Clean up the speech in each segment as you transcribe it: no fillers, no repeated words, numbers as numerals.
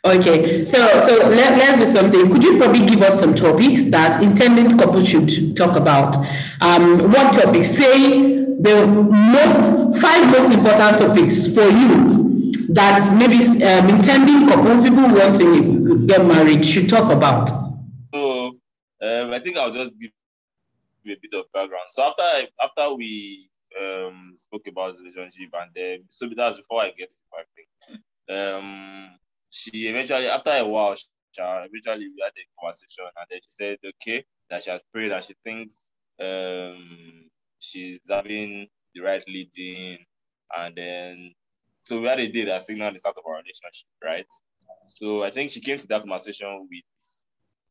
Okay, so let's do something. Could you probably give us some topics that intended couples should talk about? What topics? Say the five most important topics for you that maybe intending couples, people who want to get married, should talk about. So I think I'll just give you a bit of background. So after we spoke about the relationship, and then so that's before I get to my thing. She eventually, after a while, eventually we had a conversation, and then she said, okay, that she has prayed and she thinks she's having the right leading, and then so we had a day that signaled the start of our relationship, right? So I think she came to that conversation with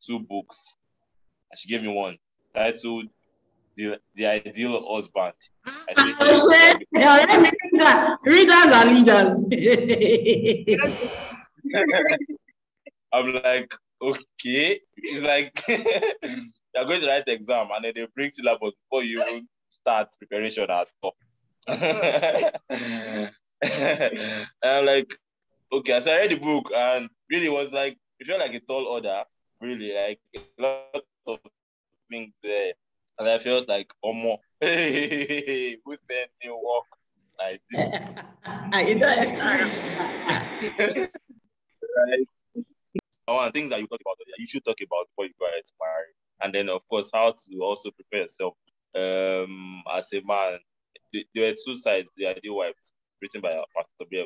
2 books, and she gave me one titled "The Ideal Husband." I said, readers are leaders. I'm like, okay. It's like you're going to write the exam, and then they bring syllabus before you even start preparation at all. And I'm like, okay. So I read the book, and really was like, it felt like a tall order. Really, like a lot of things there, and I felt like, oh more, hey, who's saying new work like this? Right. One things that you talk about, you should talk about before you go ahead to marry, and then of course how to also prepare yourself as a man. There are 2 sides: the ideal wife, written by Pastor B.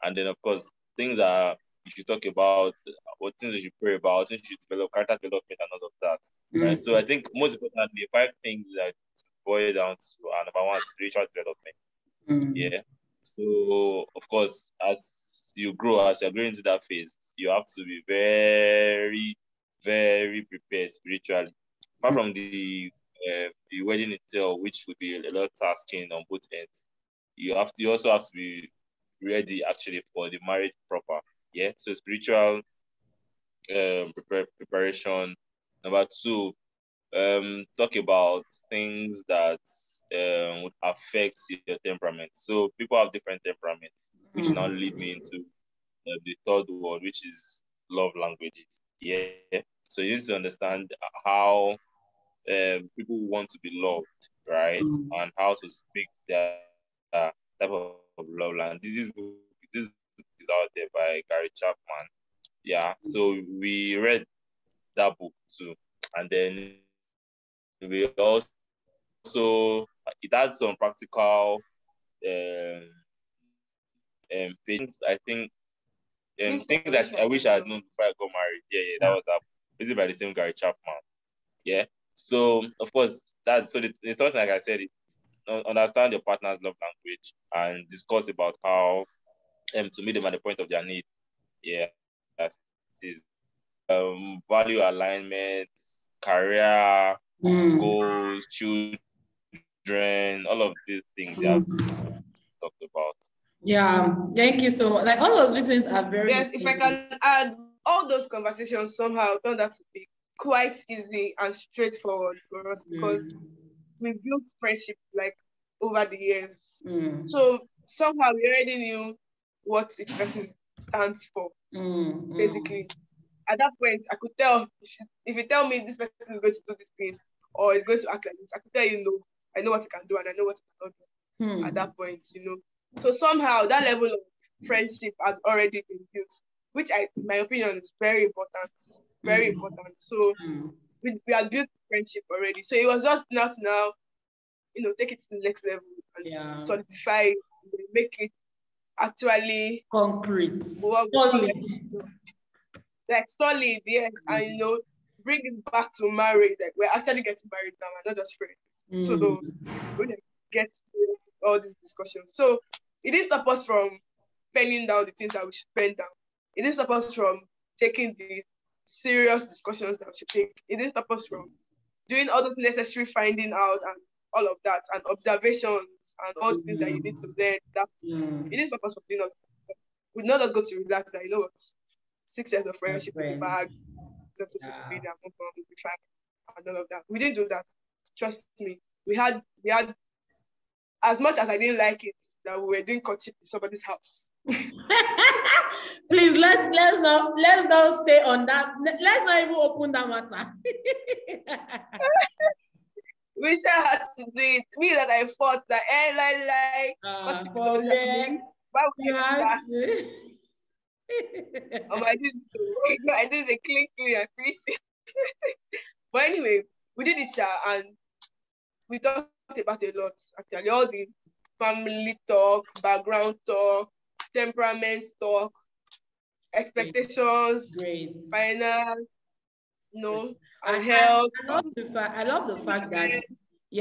and then of course things are you should talk about, what things you should pray about, things you should develop, character development, and all of that. Right. So I think most importantly, 5 things that boil down to number 1, spiritual development. Yeah. So of course, as you're going into that phase, you have to be very, very prepared spiritually. Apart from the wedding itself, which would be a lot of tasking on both ends, you also have to be ready actually for the marriage proper. Yeah. So spiritual preparation. Number 2, talk about things that would affect your temperament. So people have different temperaments, which now lead me into the 3rd one, which is love languages. Yeah. So you need to understand how people want to be loved, right? And how to speak their type of love language. This is out there by Gary Chapman. Yeah. So we read that book too, and then we also it had some practical things. I think things that I wish I had known before I got married. Yeah, that was that. Written by the same Gary Chapman. Yeah. So of course the thoughts, like I said, understand your partner's love language and discuss about how to meet them at the point of their need. Yeah. That is value alignment, career, goals, children, all of these things you have to talk about. Yeah, thank you so much. Like all of these things are very if I can add, all those conversations somehow turned out to be quite easy and straightforward for us because we built friendship like over the years. So somehow we already knew what each person stands for. Basically, at that point, I could tell if you tell me this person is going to do this thing or is going to act like this, I could tell you no, I know what he can do and I know what he cannot do. At that point, So somehow that level of friendship has already been built, which in my opinion, is very important. Very important. So we had built friendship already. So it was just not now, take it to the next level and solidify it, make it actually concrete. Solid. Like solid, yes. And bring it back to marriage. Like we're actually getting married now and not just friends. So we're gonna get all these discussions. So it didn't stop us from penning down the things that we should pen down. It didn't stop us from taking the serious discussions that we should take. It didn't stop us from doing all those necessary finding out and all of that, and observations and all the things that you need to learn. It didn't stop us from doing all that. We did not just go to relax that, you know what, 6 years of friendship in the bag, just to read and move on, be fine, and all of that. We didn't do that. Trust me. We had, as much as I didn't like it, that we were doing courtship in somebody's house. Please let's not stay on that. Let's not even open that matter. We still had to do it. Me that I fought that courtship in somebody's house. Why would I do that? I did a clean and crazy. But anyway, we did it, and we talked about a lot, actually. All the family talk, background talk, temperament talk, expectations, finance, and health. I love the fact that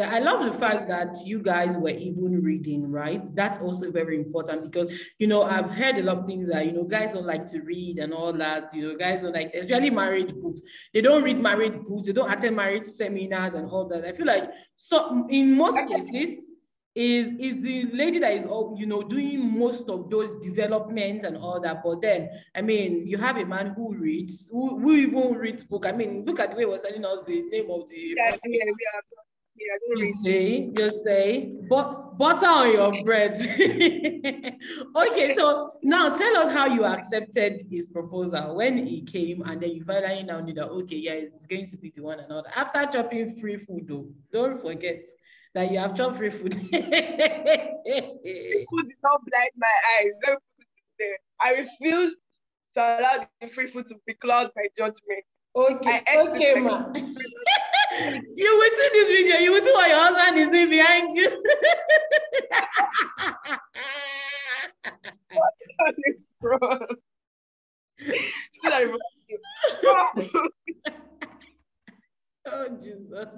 I love the fact that you guys were even reading, right? That's also very important because, I've heard a lot of things that, guys don't like to read and all that, guys don't like, especially marriage books. They don't read marriage books. They don't attend marriage seminars and all that. I feel like, so in most cases, is the lady that is doing most of those developments and all that. But then, I mean, you have a man who reads, who even reads book. I mean, look at the way he was telling us the name of the you say butter on your bread. Okay, so now tell us how you accepted his proposal when he came, and then you finally now knew that it's going to be the one and all that. After chopping free food, though, don't forget that you have chopped free food. Free food did not blind my eyes. Let me put it there. I refused to allow the free food to be clouded by judgment. Okay, ma. You will see this video. You will see what your husband is doing behind you. Oh, Jesus.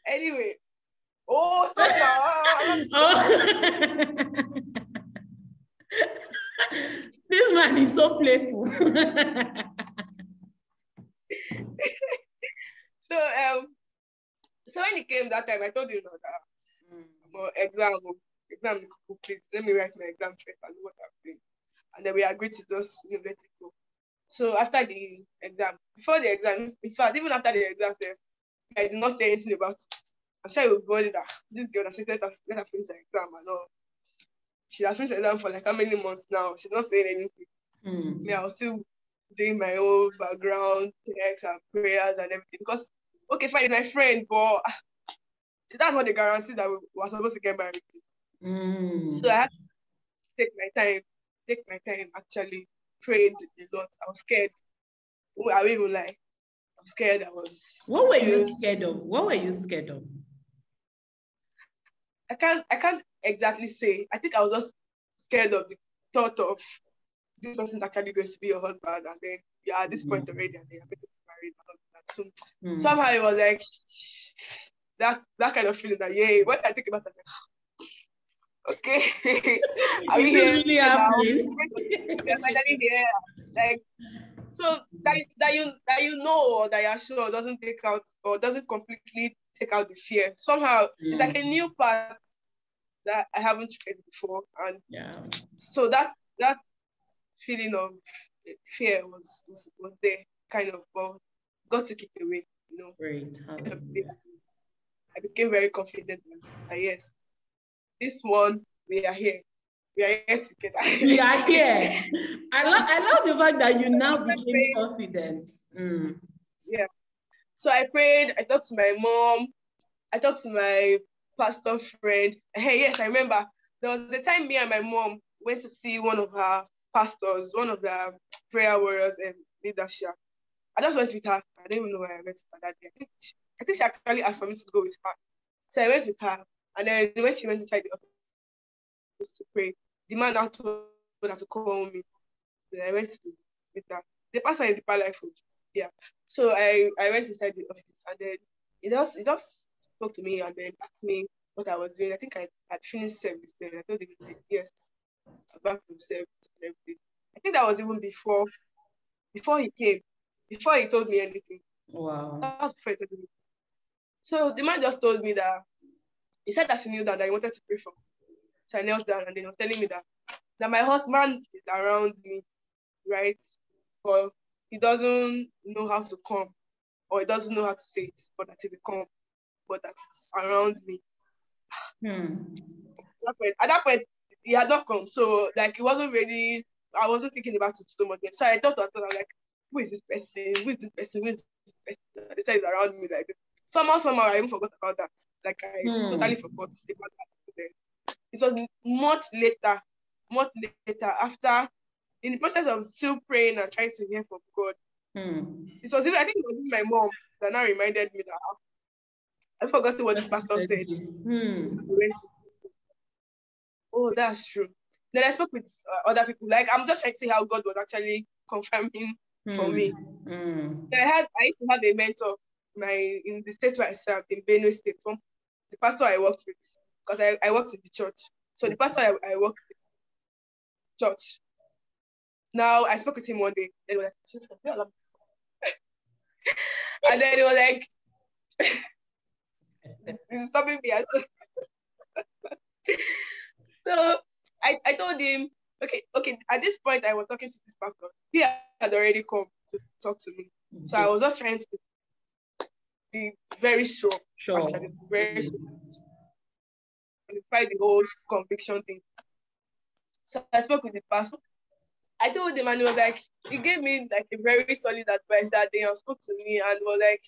Anyway. Oh, stop now. This man is so playful. So when it came that time, I told him that exam, please let me write my exam first and know what I'm doing. And then we agreed to just let it go. So after the exam, before the exam, in fact, even after the exam, I did not say anything about it. I'm sure you will go that this girl that let her finish her exam and all. She has finished her exam for like how many months now? She's not saying anything. Me, I was still doing my own background checks and prayers and everything. Because, okay, fine, my friend, but that's not the guarantee that we were supposed to get married. So I had to take my time, actually prayed a lot. I was scared. I will even lie. I'm scared. What were you scared of? I can't exactly say. I think I was just scared of the thought of this person's actually going to be your husband, and then you're at this point already, and then you're going to be married and all that. So somehow it was like that kind of feeling that when I think about it, I'm like, okay, are we here? Really happening? We're finally here. Like, so that you know, or that you're sure doesn't take out or doesn't completely take out the fear. Somehow it's like a new part that I haven't tried before, and so that feeling of fear was there, kind of, but God took it away. Great. I became very confident that yes, this one, we are here. We are here together. We are here. I love the fact that you now became confident. Yeah. So I prayed. I talked to my mom. I talked to my pastor friend. Hey, yes, I remember there was a time me and my mom went to see one of her pastors, one of the prayer warriors and leadership. I just went with her. I don't even know why I went with her that day. I think she actually asked for me to go with her. So I went with her. And then when she went inside the office to pray, the man now told her to call me. Then I went with her. The pastor in the life. Yeah. So I went inside the office, and then he just spoke to me and then asked me what I was doing. I think I had finished service then. I told him yes, I'm back from service and everything. I think that was even before he came, before he told me anything. Wow. That was before he told me. So the man just told me that he said that she knew that he wanted to pray for me. So I knelt down and then he was telling me that my husband is around me, right? But he doesn't know how to come, or he doesn't know how to say it, but that he will come, but that it's around me. At that point, he had not come, so like it wasn't really. I wasn't thinking about it so much. So I thought, I was like, who is this person? Who is this person? Who is this person? They said it's around me like this. Somehow, I even forgot about that. Like I totally forgot about that. It was much later, after, in the process of still praying and trying to hear from God. It was even, I think it was even my mom that now reminded me that I forgot what the pastor said. Oh, that's true. Then I spoke with other people. Like, I'm just trying to see how God was actually confirming for me. Then I used to have a mentor in the state where I served, in Benue State. The pastor I worked with, because I worked in the church. So the pastor I worked with, church. Now I spoke with him one day. Then he was like, and then he was like, he's stopping me. So I told him, okay. At this point, I was talking to this pastor. He had already come to talk to me. Okay. So I was just trying to be very strong. Actually, very strong. Fight the whole conviction thing. So I spoke with the pastor. I told him, and he was like, he gave me like a very solid advice that day and spoke to me and was like,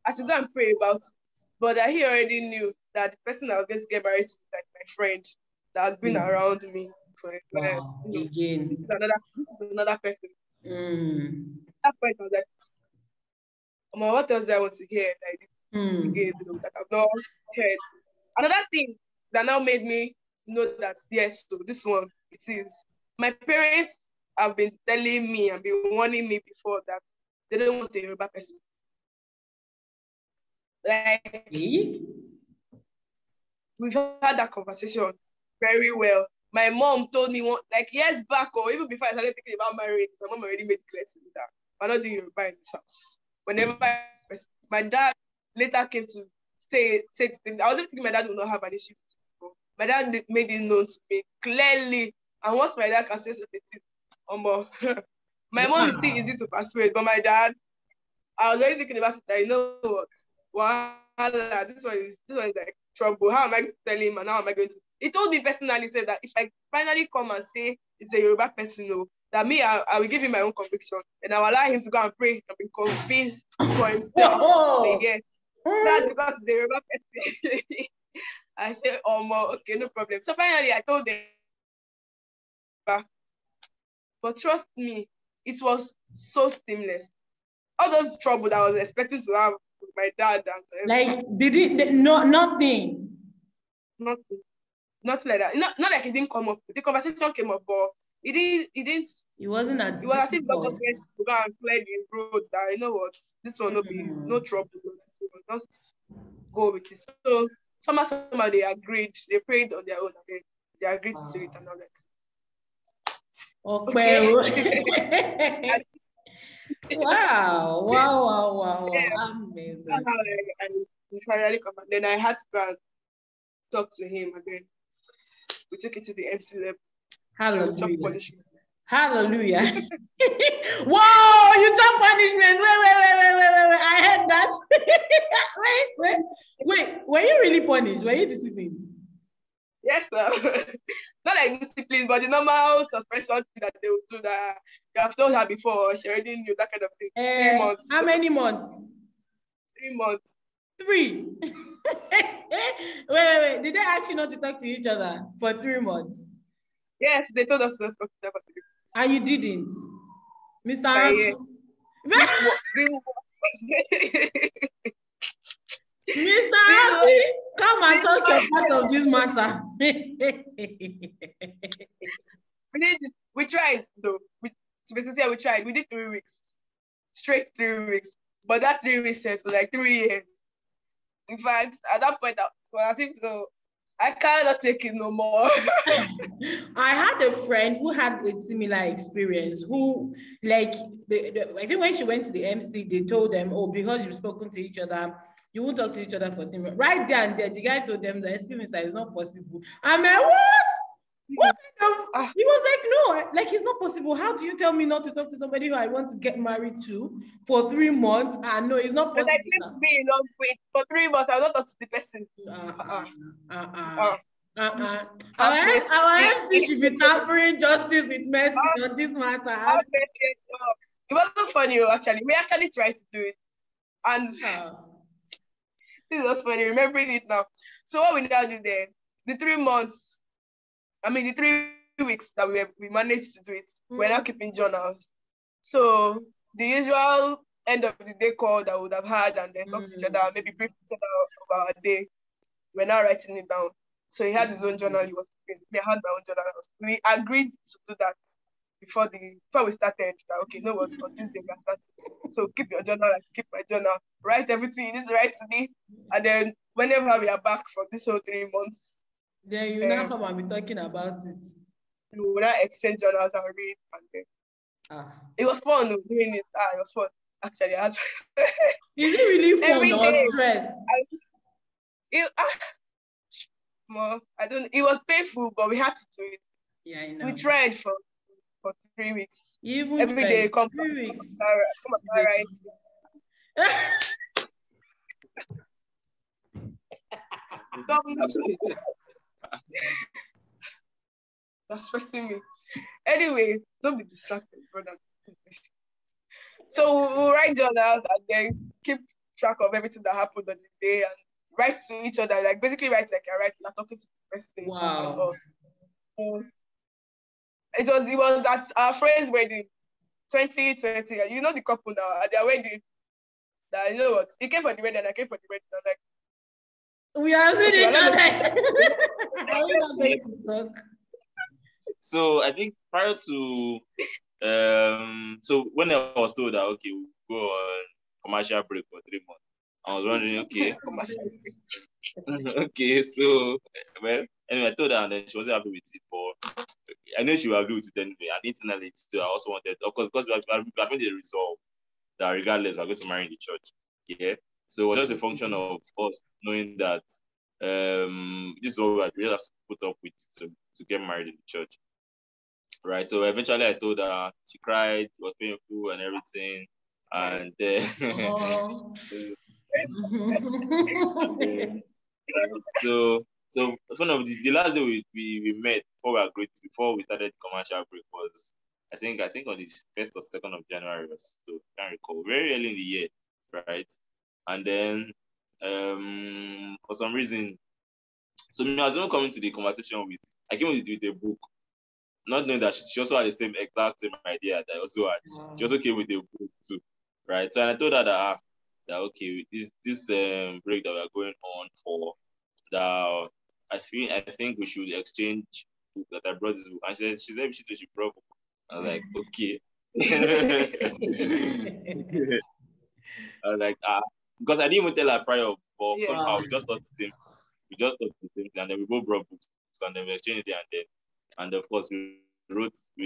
I should go and pray about it. But he already knew that the person I was going to get married to, like my friend, that has been around me for again. Another person. At that point, I was like, what else do I want to hear? Like, again, that I've not heard. Another thing that now made me know that, yes, so this one, it is. My parents have been telling me and been warning me before that they don't want a Yoruba person. Like, we've had that conversation very well. My mom told me years back, or even before I started thinking about marriage, my mom already made it clear to me that we're not doing Yoruba in this house. Whenever my dad later came to say I wasn't thinking my dad would not have an issue with it. My dad made it known to me clearly. And once my dad can say something, my mom is still easy to persuade, but my dad, I was already thinking about it. You know what? Wow, this one is like trouble. How am I going to tell him, and how am I going to? He told me personally, said that if I finally come and say it's a Yoruba person, that me, I will give him my own conviction, and I will allow him to go and pray and be convinced for himself. Again, that's because it's a Yoruba person. I said, okay, no problem. So finally, I told them, but trust me, it was so seamless. All those trouble that I was expecting to have with my dad and like nothing like that. Not like it didn't come up. The conversation came up, but it didn't. It wasn't as. It was as if God was going to go and clear the road. That you know what, this one will be no trouble. Just go with it. So somehow they agreed. They prayed on their own again. They agreed to it, and I'm like, okay. Wow. Yeah. Amazing. That's how I finally come, and then I had to go and talk to him, and then we took it to the MC level. Hallelujah. Hallelujah. Whoa, you took punishment. Wait. I heard that. wait. Were you really punished? Were you disciplined? Yes, sir. Not like discipline, but the normal suspension that they would do that you have told her before. She already knew that kind of thing. 3 months. How many months? 3 months. 3. wait. Did they ask you not to talk to each other for 3 months? Yes, they told us to not talk to each other for 3 months. And you didn't? Mr. Mr. Happy, come and talk your part of this matter. We tried, though. To be sincere, we tried. We did 3 weeks. Straight 3 weeks. But that 3 weeks was like 3 years. In fact, at that point, I think, no, I cannot take it no more. I had a friend who had a similar experience who, like, I think when she went to the MC, they told them, oh, because you've spoken to each other, you won't talk to each other for 3 months. Right there and there, the guy told them the experience is not possible. I'm like, what? What kind of? He was like, no, like it's not possible. How do you tell me not to talk to somebody who I want to get married to for 3 months? No, it's not possible. But I claim to be in love with for 3 months. I'll not talk to the person. Our MC should be tampering justice with mercy on this matter. It wasn't funny, actually. We actually tried to do it. And this was funny, remembering it now. So what we now did then, the 3 months, the 3 weeks that we managed to do it, we're now keeping journals. So the usual end of the day call that we would have had and then talk to each other, maybe brief each other about our day, we're now writing it down. So he had his own journal, he was keeping. Me, I had my own journal. We agreed to do that before we started. That, okay, you know what, on this day we are starting. So keep your journal, I keep my journal. Write everything you need to write to me. And then whenever we are back from this whole 3 months, then you now come and be talking about it. We will now exchange journals and read. And then it was fun doing it. It was fun. Actually, I had Is it really fun or stress? I don't. It was painful, but we had to do it. Yeah, I know. We tried for 3 weeks. Even every day, come 3 weeks. Come on, right. Stop. That's stressing me. Anyway, don't be distracted, brother. So we'll write journals and then keep track of everything that happened on the day and write to each other, like basically write like you're writing, you're talking to the person. Wow. It was at our friend's wedding, 2020. You know the couple now at their wedding. That, you know what? He came for the wedding and I came for the wedding. I'm like, we are seeing each other. Are we not going to talk? So I think prior to so when I was told that okay, we'll go on commercial break for 3 months, I was wondering, okay. Okay, so well, anyway, I told her and then she wasn't happy with it, but I know she will agree with it anyway. And internally too, I also wanted, of course, because we have made a resolve that regardless, we're going to marry in the church. Yeah. So it was just a function of us knowing that this is what we have to put up with to get married in the church. Right. So eventually I told her, she cried, it was painful and everything. And so one of the last day we met before we started commercial break was I think on the 1st or 2nd of January or so, can't recall, very early in the year, right? And then for some reason, so I was even coming to the conversation I came with a book, not knowing that she also had the exact same idea that I also had. Wow. She also came with a book too, right? So I told her that okay, this break that we are going on for, that I think we should exchange book, that I brought this book. And she said she brought book. I was like, okay. I was like, because I didn't even tell her prior, but somehow we just thought the same. We just thought the same thing, and then we both brought books, and then we exchanged it, and of course we wrote in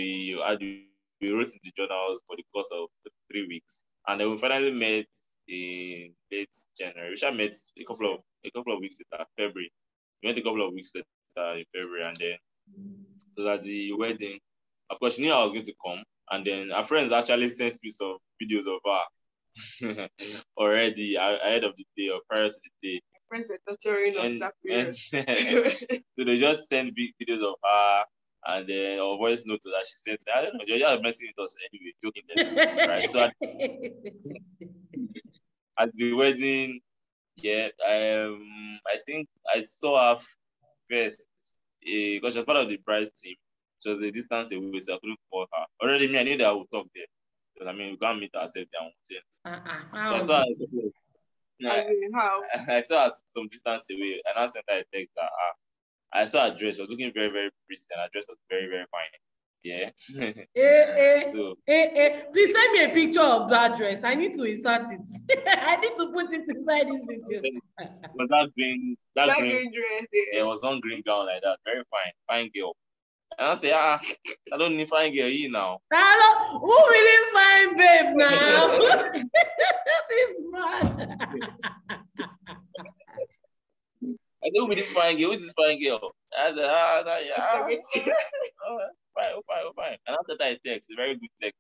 the journals for the course of 3 weeks, and then we finally met in late January. We met a couple of weeks later, February. We met a couple of weeks later in February, and then so at the wedding, of course, she knew I was going to come, and then her friends actually sent me some videos of her already ahead of the day or prior to the day. Friends were torturing us that period. So they just sent big videos of her and then or voice notes that she sent. I don't know, they're just messing with us anyway, joking them, right? So at the wedding, I think I saw her first because she was part of the bride's team. She was a distance away, so I couldn't call her. Already, I knew that I would talk there. Because, we can't meet ourselves there. I saw her. I saw her some distance away, and I sent her a text that I saw her dress. She was looking very, very pretty, and her dress was very, very fine. Yeah. So, please send me a picture of that dress. I need to insert it. I need to put it inside this video. Was that green dress? Yeah, it was not green gown like that. Very fine girl. And I say, I don't need fine girl you now. Hello, who will this fine babe now? This man. I know with this fine girl. Who's this fine girl? I said, fine. And after that text, a very good text.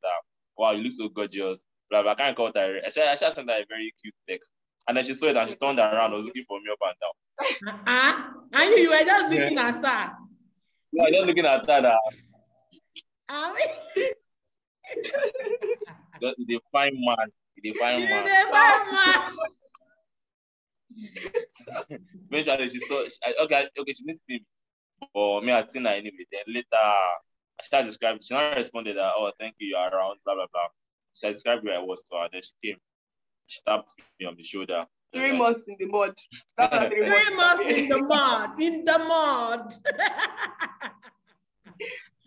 Wow, you look so gorgeous. Blah, blah. I can't call that. I should send that a very cute text. And then she saw it and she turned around, was looking for me up and down. And you were just looking at her. Yeah, just looking at her. Just the fine man. Eventually, she saw. Okay, she missed him. But me, I'd seen her anyway. Then later, I started describing. She not responded that, oh, thank you, you're around, blah, blah, blah. She described where I was to her. Then she came. She tapped me on the shoulder. 3 months in the mud. 3 months in the mud.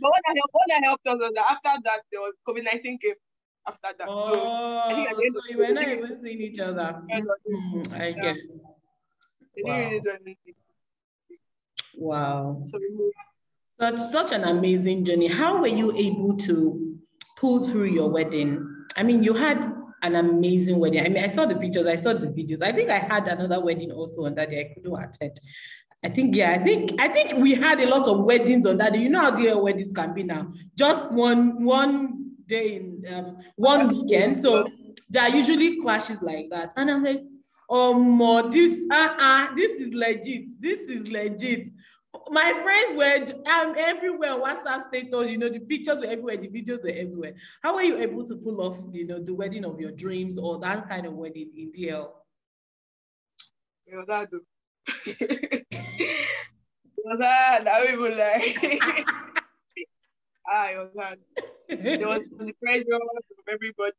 But what I helped us was that after that, there was COVID-19 came after that. So I think so you were not even seeing each other. I get it. Wow. Such an amazing journey. How were you able to pull through your wedding? I mean, you had an amazing wedding. I mean, I saw the pictures, I saw the videos. I think I had another wedding also on that day. I couldn't attend. I think we had a lot of weddings on that day. You know how the weddings can be now. Just one day in one weekend. So there are usually clashes like that. And I'm like, oh, this is legit. This is legit. My friends were everywhere, WhatsApp status, the pictures were everywhere, the videos were everywhere. How were you able to pull off, the wedding of your dreams or that kind of wedding in DL? It was hard. It was hard. I don't even like. It was hard. There was the pressure of everybody,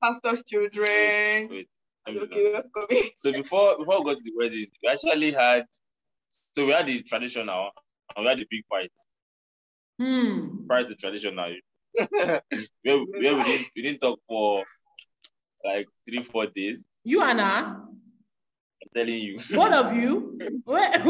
pastor's children. Wait. Okay, let's go. So before we got to the wedding, we actually had. So we had the traditional and we had the big fight. Prior to the traditional, we didn't talk for like 3-4 days. You and I? I'm telling you. One of you? Wait.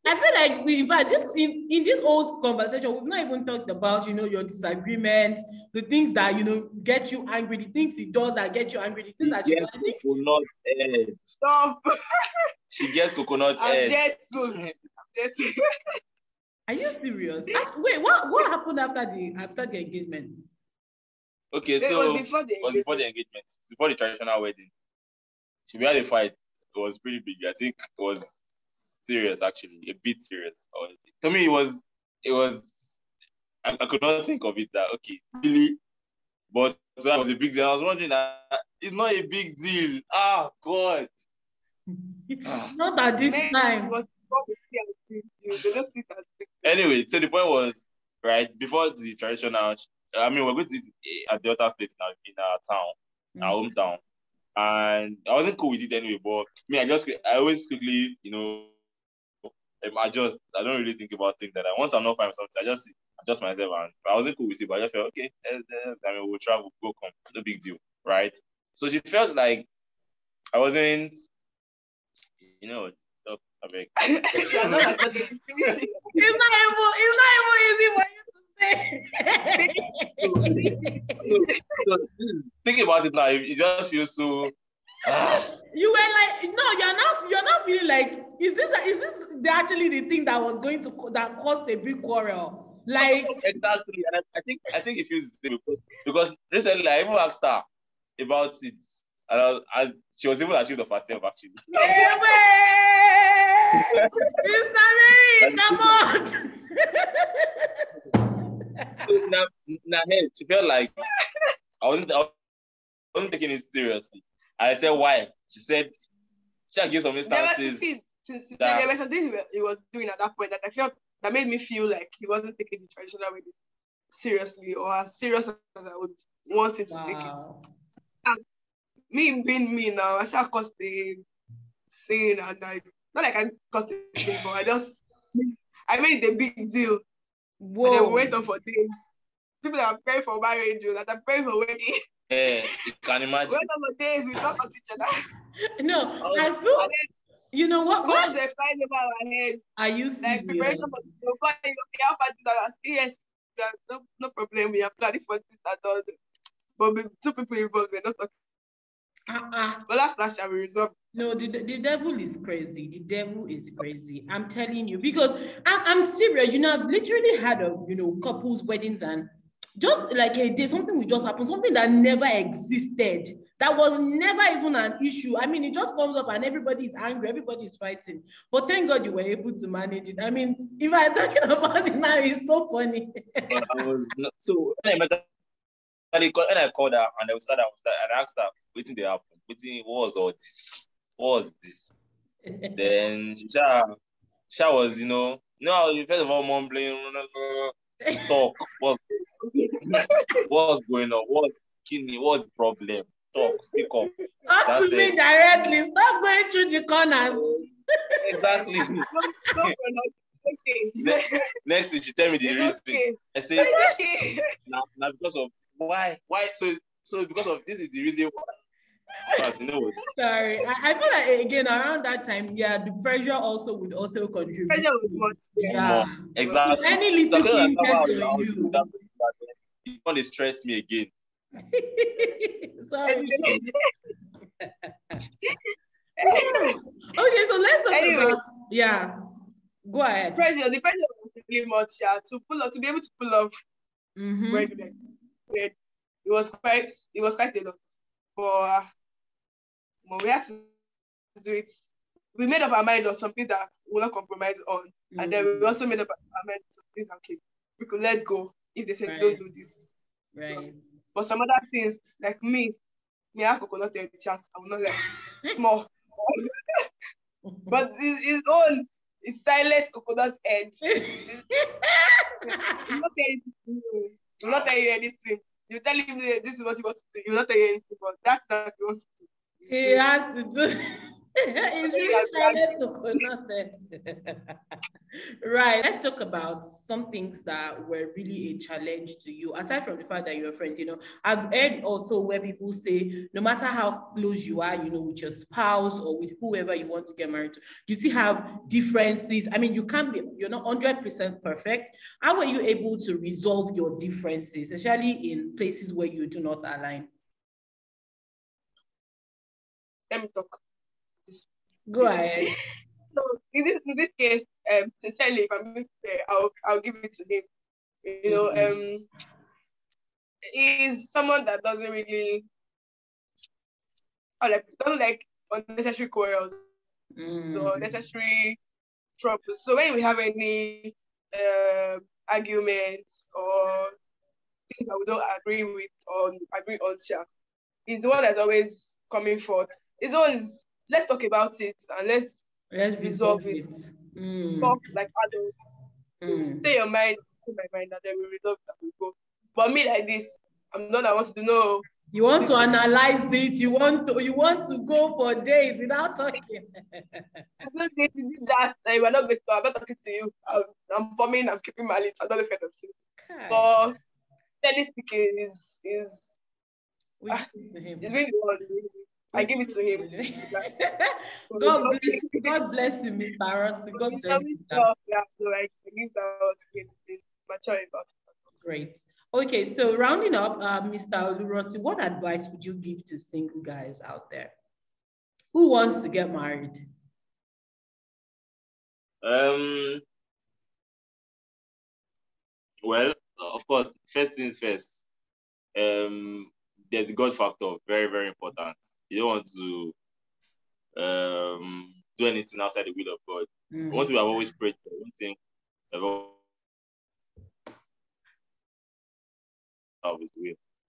I feel like in fact in this whole conversation, we've not even talked about your disagreements, the things that get you angry, the things he does that get you angry, the things that you do. Coconut head. Stop. She gets coconut head. Are you serious? Wait, what happened after the engagement? Okay, so it was before the engagement, before the traditional wedding. So we had a fight. It was pretty big. I think it was serious, actually, a bit serious. To me, it was. I could not think of it that okay, really, but so that was a big deal. I was wondering that it's not a big deal. God. Not at this time. Anyway, so the point was right before the traditional. I mean, we're going to at the other state now in our town, our hometown. And I wasn't cool with it anyway, but I always quickly, adjust. I don't really think about things that once I'm not fine with something, I just adjust myself. And I wasn't cool with it, but I just felt, okay, we'll travel, go come, no big deal, right? So she felt like I wasn't, I mean. It's not easy for you to say. So thinking about it now, it just feels so. You were like, no, you're not feeling like, is this actually the thing that was going to that caused a big quarrel? Like exactly, and I think it feels the same because recently I even asked her about it, and she was even ashamed of herself actually. Mr. Mary, come on. She felt like I wasn't taking it seriously. I said, why? She said, she gave some instances. There were some things he was doing at that point that I felt that made me feel like he wasn't taking the traditional wedding seriously or as serious as I would want him to take it. And me being me now, I shall cost the scene and not like I caused the scene, but I made it a big deal. Whoa. And then we went on for days. People that are praying for marriage, that are praying for wedding. Yeah, you can imagine. We went on for days, we talk to each other. No, I feel, you know what? God is flying over our head. Are you serious? Like preparation for the God, okay, how far did I say? Yes, no problem. We are planning for this and all. But with 2 people involved, we're not talking. But last year we resolved. No, the devil is crazy. The devil is crazy. I'm telling you, because I'm serious. You know, I've literally had couples weddings, and just like a day, something will just happen, something that never existed, that was never even an issue. I mean, it just comes up and everybody is angry, everybody is fighting. But thank God you were able to manage it. I mean, if I'm talking about it now, it's so funny. So when I called her and I asked her, what did happen? What was all this? What was this? Then she was, first of all, mumbling, talk. What's going on? What's the problem? Talk, speak up. Not to me directly. Stop going through the corners. Exactly. Next thing she tell me the reason. Okay. I say, now because of why? So because of this is the reason why. Sorry, I feel like again around that time, the pressure also would also contribute. Pressure was much. Yeah, exactly. Any little thing gets on you. You want to stress me again. Sorry. Okay, so let's talk about go ahead. The pressure was really much, to be able to pull off regular. It was quite a lot. But we had to do it. We made up our mind on some things that we'll not compromise on. And then we also made up our mind on some things that, okay, we could let go if they said don't do this. Right. But some other things, like me, I have coconut head chat. I'm not like small. But his own is silent coconut head. I'm not telling you anything. You tell him this is what you want to do. You're not telling you anything, but that's what he wants to do. He has to do. He's really silent coconut head. Right. Let's talk about some things that were really a challenge to you, aside from the fact that you're friends. I've heard also where people say, no matter how close you are, with your spouse or with whoever you want to get married to, you still have differences. I mean, you're not 100% perfect. How were you able to resolve your differences, especially in places where you do not align? Let me talk. Go ahead. So in this case, sincerely, if I'm going to say, I'll give it to him. He's someone that doesn't really doesn't like unnecessary quarrels or unnecessary troubles. So when we have any arguments or things that we don't agree on, he's the one that's always coming forth. His own is, let's talk about it and let's resolve it. Talk like adults. Say your mind, say my mind, and then we resolve that we go. But me like this, I'm not that wants to know. You want to analyze it. You want to go for days without talking. I don't need to do that. I'm not talking to you. I'm forming. I'm keeping my lips. I don't this kind of things. But telling speaking is it's really the one. I give it to him. God bless you, Mr. Rotsi. God bless you. I give that to him. Mature about it. Great. Okay, so rounding up, Mr. Oluroti, what advice would you give to single guys out there who wants to get married? Well, of course, first things first. There's the God factor, very, very important. You don't want to do anything outside the will of God. Once we have always prayed for one thing, his will.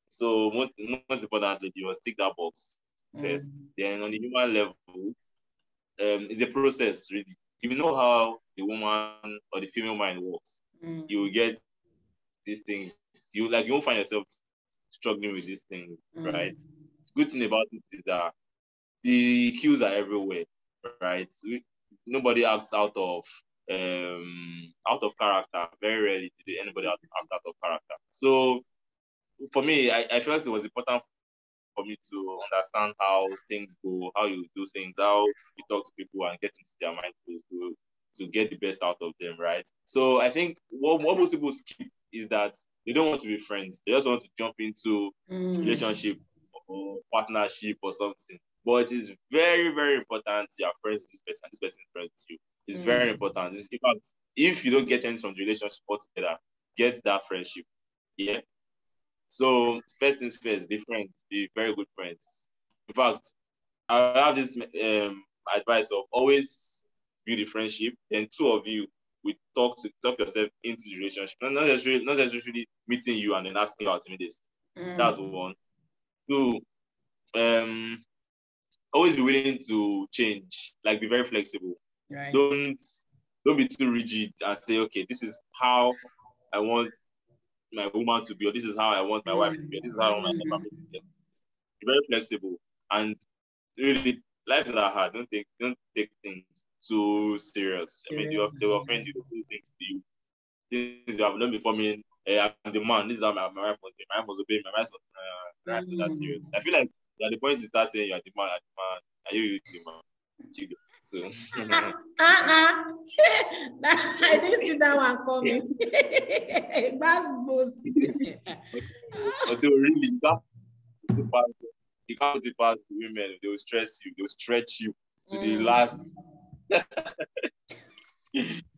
So most importantly, you must tick that box first. Then on the human level, it's a process really. If you know how the woman or the female mind works, you will get these things. You won't find yourself struggling with these things, right? Good thing about it is that the cues are everywhere, right? Nobody acts out of out of character. Very rarely did anybody act out of character. So for me, I felt it was important for me to understand how things go, how you do things, how you talk to people and get into their mind to get the best out of them, right? So I think what most people skip is that they don't want to be friends. They just want to jump into relationship or partnership or something. But it is very, very important you are friends with this person. This person is friends with you. It's very important. In fact, if you don't get anything from the relationship altogether, get that friendship. Yeah. So first things first, be friends, be very good friends. In fact, I have this advice of always build a friendship, then two of you will talk yourself into the relationship. Not necessarily meeting you and then asking you out immediately. That's one. Two, always be willing to change, like be very flexible. Right. Don't be too rigid and say, okay, this is how I want my woman to be, or this is how I want my wife to be, or this is how I want my family to be. Be very flexible and really lives that are hard. Don't take things too serious. I mean, they will offend you, they do things to you. Things you have done before me. I'm the man. This is how my wife must be. My wife must obey. My wife must not that serious. I feel like at the point you start saying you're the man, are you really the man? So I didn't see that one coming. That's both. Although really you can't pass the women, they will stress you, they will stretch you to the last. They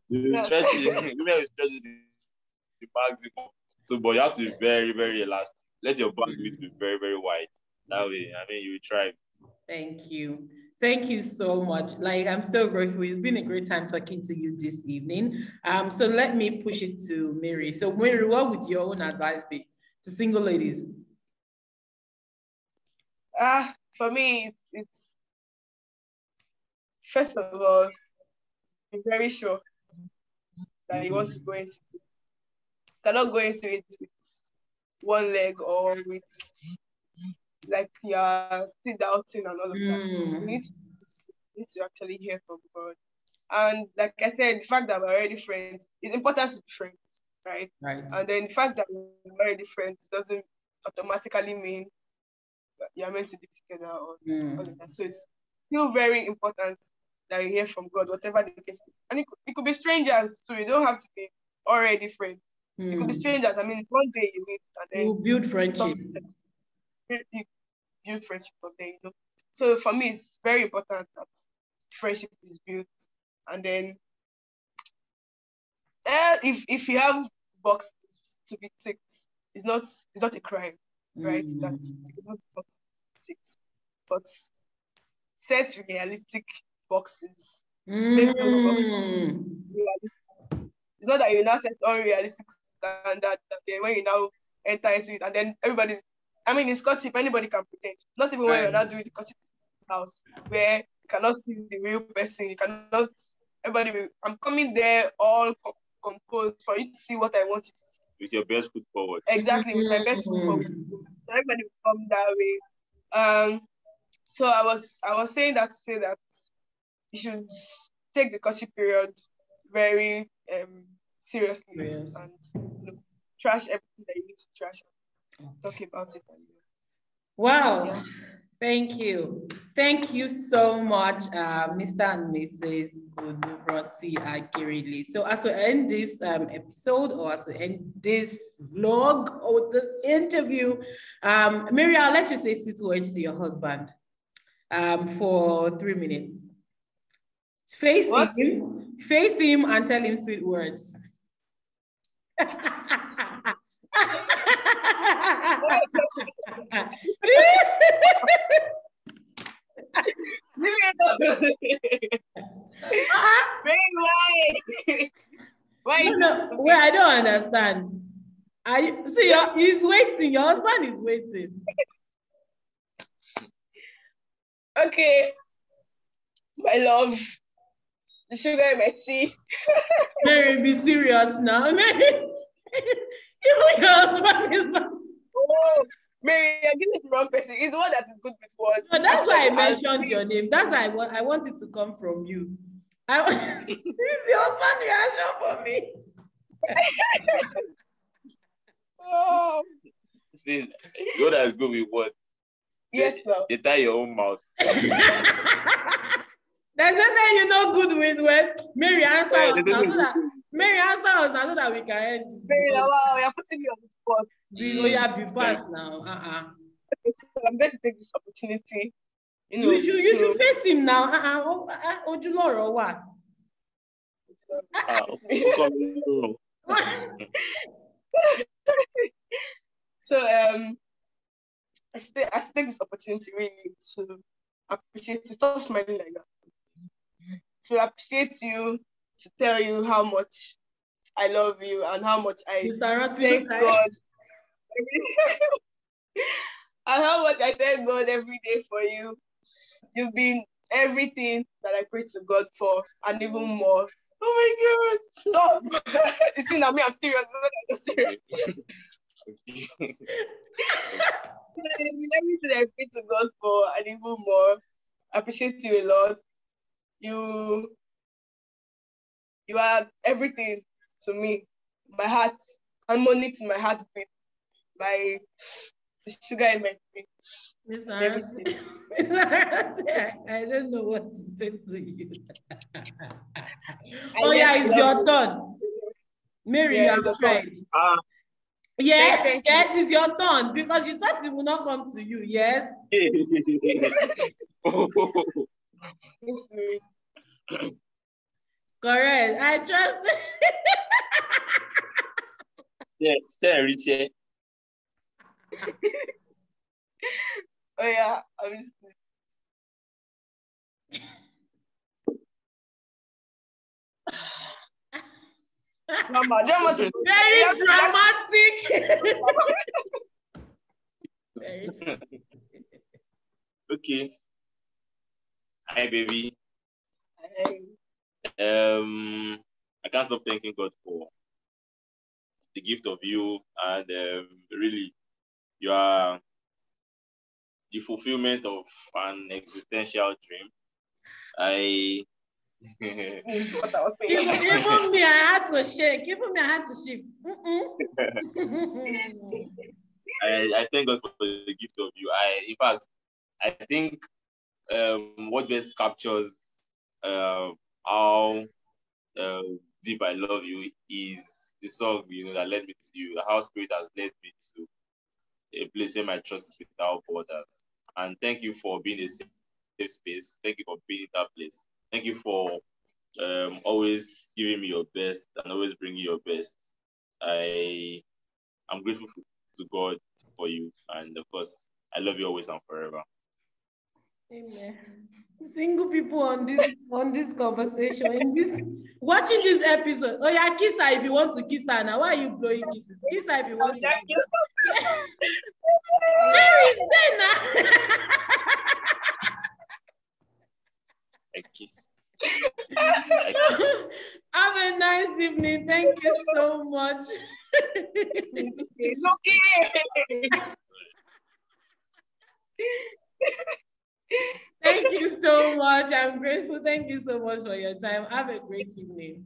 will stretch you, women will stretch you to the maximum. So but you have to be very, very elastic. Let your bandwidth be very, very wide. That way, I mean, you will thrive. Thank you. Thank you so much. Like, I'm so grateful. It's been a great time talking to you this evening. So let me push it to Mary. So Mary, what would your own advice be to single ladies? For me, it's first of all, be very sure that you want to go into it. You cannot go into it with one leg or with like you're still doubting and all of that. You need to actually hear from God. And like I said, the fact that we're already friends is important to be friends, right? And then the fact that we're already friends doesn't automatically mean that you're meant to be together or all of that. So it's still very important that you hear from God, whatever the case. And it could be strangers too. You don't have to be already friends. It could be strangers. I mean, one day you meet and then you build friendship. You build friendship from there, you know. So for me, it's very important that friendship is built. And then if you have boxes to be ticked, it's not a crime, right? That you have boxes ticked, but set realistic boxes. Make those boxes realistic. It's not that you now set unrealistic standard that then when you now enter into it and then everybody's, I mean, it's courtship, anybody can pretend. Not even when you're not doing the courtship house where you cannot see the real person, you cannot, I'm coming there all composed for you to see what I want you to see. With your best foot forward. Exactly, with my best foot forward. So everybody will come that way. So I was saying that to say that you should take the courtship period very seriously and trash everything that you need to trash and talk about it. Wow. Yeah. Thank you. Thank you so much, Mr. and Mrs. Goduroti Akirili. So as we end this episode, or as we end this vlog or this interview, Mary, I'll let you say sweet words to your husband for 3 minutes. Face him and tell him sweet words. Why? No, wait, I don't understand. See, he's waiting. Your husband is waiting. Okay, my love, the sugar in my tea. Mary, be serious now. Mary, even your husband is not. Oh, Mary, you're giving the wrong person. It's the one that is good with words. No, that's why I mentioned your name. That's why I want it to come from you. This is your husband reaction for me. Oh. See, God has good with what? Yes, sir. They tie your own mouth. There's a man you know good with when Mary answer us now so that Mary answer us now so that we can end this. Mary, wow, you're putting me on the spot. Be fast now. Okay, so I'm going to take this opportunity. You should face him now. Ojuloro what? So I should take this opportunity really to appreciate you. Stop smiling like that. To appreciate you, to tell you how much I love you and how much I thank God. And how much I thank God every day for you. You've been everything that I pray to God for and even more. Oh my God, stop. You see, now me, I'm serious. I'm serious. Everything I pray to God for and even more. I appreciate you a lot. You are everything to me. My heart, harmonic to my heartbeat. The sugar in my face. Everything. I don't know what to say to you. It's your turn. Mary, you have tried. Yes, it's your turn because you thought it would not come to you. Yes. Correct. I trust. Stay rich. Oh yeah, obviously. Dramatic. Very dramatic. Okay. Hi, baby. Hi. I can't stop thanking God for the gift of you, and really, you are the fulfillment of an existential dream. This is what I was saying. Even me, I had to shake. Even me, I had to shift. I thank God for the gift of you. In fact, I think what best captures how deep I love you is the song, that led me to you. How Spirit has led me to a place where my trust is without borders. And thank you for being a safe space. Thank you for being in that place. Thank you for always giving me your best and always bringing your best. I'm grateful to God for you, and of course, I love you always and forever. Amen. Single people on this conversation, watching this episode. Oh yeah, kiss her if you want to kiss her. Now, why are you blowing kisses? Kiss her if you want to. I kiss. Have a nice evening. Thank you so much. It's okay. Thank you so much. I'm grateful. Thank you so much for your time. Have a great evening.